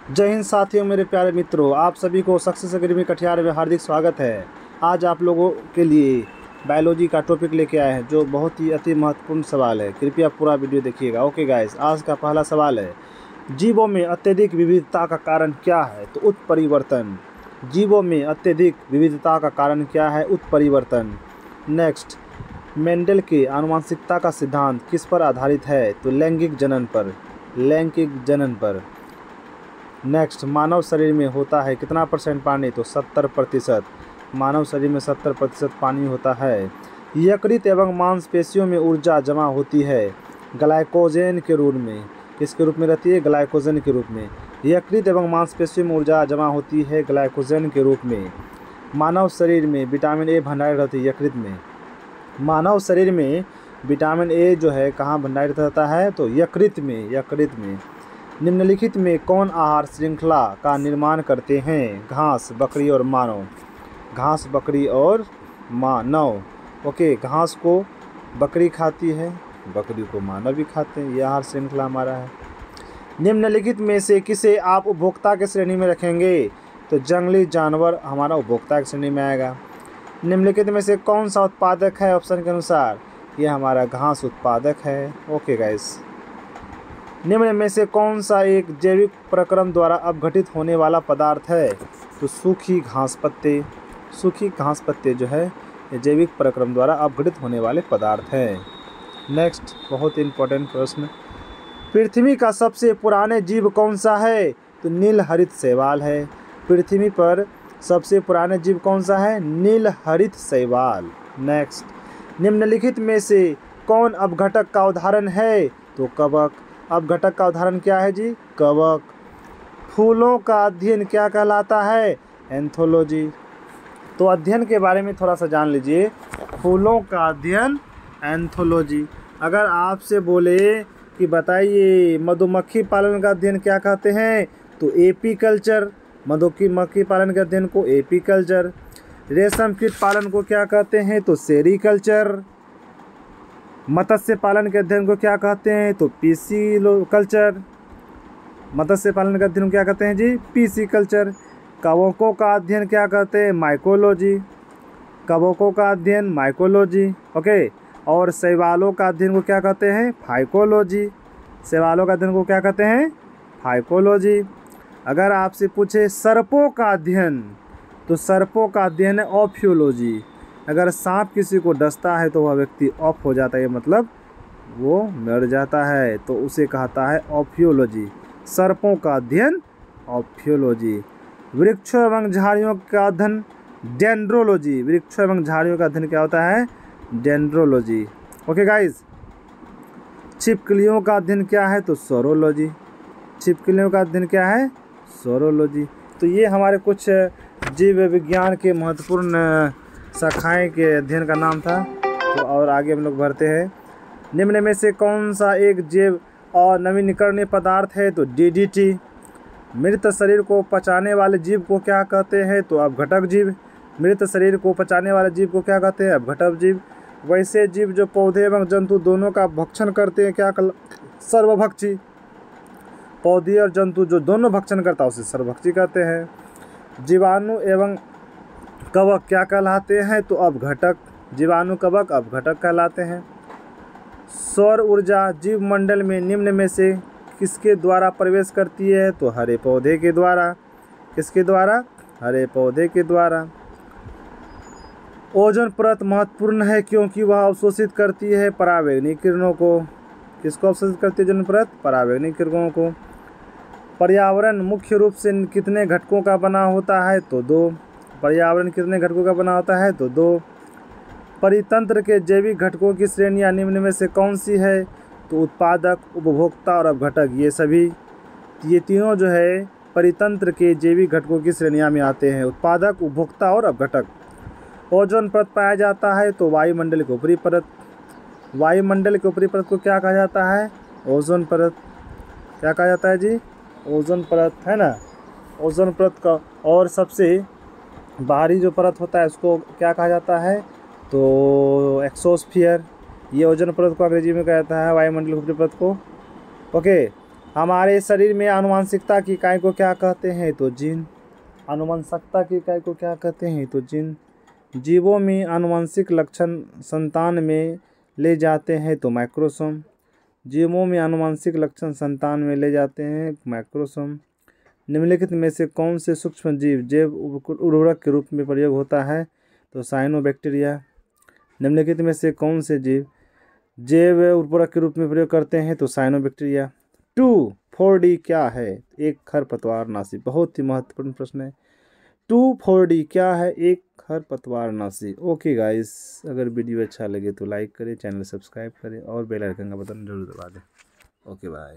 जय हिंद साथियों, मेरे प्यारे मित्रों, आप सभी को सक्सेस एकेडमी कटिहार में हार्दिक स्वागत है। आज आप लोगों के लिए बायोलॉजी का टॉपिक लेके आए हैं जो बहुत ही अति महत्वपूर्ण सवाल है। कृपया पूरा वीडियो देखिएगा। ओके गाइस, आज का पहला सवाल है, जीवों में अत्यधिक विविधता का कारण क्या है? तो उत्परिवर्तन। जीवों में अत्यधिक विविधता का कारण क्या है? उत्परिवर्तन। नेक्स्ट, मेंडल के आनुवंशिकता का सिद्धांत किस पर आधारित है? तो लैंगिक जनन पर। लैंगिक जनन पर। नेक्स्ट, मानव शरीर में होता है कितना % पानी? तो 70%। मानव शरीर में 70% पानी होता है। यकृत एवं मांसपेशियों में ऊर्जा जमा होती है ग्लाइकोजन के रूप में। किसके रूप में रहती है? ग्लाइकोजन के रूप में। यकृत एवं मांसपेशियों में ऊर्जा जमा होती है ग्लाइकोजन के रूप में। मानव शरीर में विटामिन ए भंडारित रहती है यकृत में। मानव शरीर में विटामिन ए जो है कहाँ भंडारित रहता है? तो यकृत में। यकृत में। निम्नलिखित में कौन आहार श्रृंखला का निर्माण करते हैं? घास, बकरी और मानव। घास, बकरी और मानव। ओके, घास को बकरी खाती है, बकरी को मानव भी खाते हैं। यह आहार श्रृंखला हमारा है। निम्नलिखित में से किसे आप उपभोक्ता की श्रेणी में रखेंगे? तो जंगली जानवर हमारा उपभोक्ता की श्रेणी में आएगा। निम्नलिखित में से कौन सा उत्पादक है? ऑप्शन के अनुसार यह हमारा घास उत्पादक है। ओके गाइस, निम्न में से कौन सा एक जैविक प्रक्रम द्वारा अपघटित होने वाला पदार्थ है? तो सूखी घास पत्ते। सूखी घास पत्ते जो है ये जैविक प्रक्रम द्वारा अपघटित होने वाले पदार्थ हैं। नेक्स्ट, बहुत इंपॉर्टेंट प्रश्न, पृथ्वी का सबसे पुराने जीव कौन सा है? तो नीलहरित शैवाल है। पृथ्वी पर सबसे पुराने जीव कौन सा है? नीलहरित शैवाल। नेक्स्ट, निम्नलिखित में से कौन अपघटक का उदाहरण है? तो कवक। अपघटक का उदाहरण क्या है जी? कवक। फूलों का अध्ययन क्या कहलाता है? एंथोलॉजी। तो अध्ययन के बारे में थोड़ा सा जान लीजिए। फूलों का अध्ययन एंथोलॉजी। अगर आपसे बोले कि बताइए मधुमक्खी पालन का अध्ययन क्या कहते हैं? तो एपीकल्चर। मधुमक्खी पालन के अध्ययन को एपीकल्चर। रेशम कीट पालन को क्या कहते हैं? तो सेरीकल्चर। मत्स्य पालन के अध्ययन को क्या कहते हैं? तो पीसीकल्चर। मत्स्य पालन का अध्ययन क्या कहते हैं जी? पीसीकल्चर। कवकों का अध्ययन क्या कहते हैं? माइकोलॉजी। कवकों का अध्ययन माइकोलॉजी। ओके, और शैवालों का अध्ययन को क्या कहते हैं? फाइकोलॉजी। शैवालों का अध्ययन को क्या कहते हैं? फाइकोलॉजी। अगर आपसे पूछे सर्पों का अध्ययन, तो सर्पों का अध्ययन है ऑफ्यूलॉजी। अगर सांप किसी को डसता है तो वह व्यक्ति ऑफ हो जाता है, मतलब वो मर जाता है, तो उसे कहता है ऑफ्यूलॉजी। सर्पों का अध्ययन ऑफ्यूलॉजी। वृक्षों एवं झाड़ियों का अध्ययन डेंड्रोलॉजी। वृक्षों एवं झाड़ियों का अध्ययन क्या होता है? डेंड्रोलॉजी। ओके गाइस, छिपकलियों का अध्ययन क्या है? तो सोरोलॉजी। छिपकलियों का अध्ययन क्या है? सोरोलॉजी। तो ये हमारे कुछ जीव विज्ञान के महत्वपूर्ण शाखाएं के अध्ययन का नाम था। तो और आगे हम लोग बढ़ते हैं। निम्न में से कौन सा एक जैव और नवीनीकरणीय पदार्थ है? तो डीडीटी। मृत शरीर को पचाने वाले जीव को क्या कहते हैं? तो अपघटक जीव। मृत शरीर को पचाने वाले जीव को क्या कहते हैं? अपघटक जीव। वैसे जीव जो पौधे एवं जंतु दोनों का भक्षण करते हैं क्या सर्वभक्षी। पौधे और जंतु जो दोनों भक्षण करता है उसे सर्वभक्षी कहते हैं। जीवाणु एवं कवक क्या कहलाते हैं? तो अपघटक। जीवाणु कवक अपघटक कहलाते हैं। सौर ऊर्जा जीव मंडल में निम्न में से किसके द्वारा प्रवेश करती है? तो हरे पौधे के द्वारा। किसके द्वारा? हरे पौधे के द्वारा। ओजोन परत महत्वपूर्ण है क्योंकि वह अवशोषित करती है परावैंगनिक किरणों को। किसको अवशोषित करती है ओजोन परत? परावैंगनिक किरणों को। पर्यावरण मुख्य रूप से कितने घटकों का बना होता है? तो 2। पर्यावरण कितने घटकों का बना होता है? तो 2। परितंत्र के जैविक घटकों की श्रेणियां निम्न में से कौन सी है? तो उत्पादक, उपभोक्ता और अपघटक। ये तीनों जो है परितंत्र के जैविक घटकों की श्रेणियां में आते हैं, उत्पादक, उपभोक्ता और अपघटक। ओजोन परत पाया जाता है तो वायुमंडल के ऊपरी परत। वायुमंडल के ऊपरी परत को क्या कहा जाता है? ओजोन परत। क्या कहा जाता है जी? ओजोन परत, है ना। ओजोन परत का और सबसे बाहरी जो परत होता है उसको क्या कहा जाता है? तो एक्सोस्फीयर। ये ओजोन परत को अंग्रेजी में कहा जाता है वायुमंडल की ऊपरी परत को। ओके, हमारे शरीर में आनुवंशिकता की इकाई को क्या कहते हैं? तो जीन। आनुवंशिकता की इकाई को क्या कहते हैं? तो जीन। जीवों में आनुवंशिक लक्षण संतान में ले जाते हैं तो माइक्रोसोम। जीवों में आनुवंशिक लक्षण संतान में ले जाते हैं माइक्रोसोम। निम्नलिखित में से कौन से सूक्ष्म जीव जैव उर्वरक के रूप में प्रयोग होता है? तो साइनोबैक्टीरिया। निम्नलिखित में से कौन से जीव जैव उर्वरक के रूप में प्रयोग करते हैं? तो साइनोबैक्टीरिया। 2,4-D क्या है? एक खरपतवारनाशी। बहुत ही महत्वपूर्ण प्रश्न है। 2,4-D क्या है? एक खरपतवारनाशी। ओके गाइस, अगर वीडियो अच्छा लगे तो लाइक करें, चैनल सब्सक्राइब करें और बेल आइकन का बटन जरूर दबा दें। Okay bye.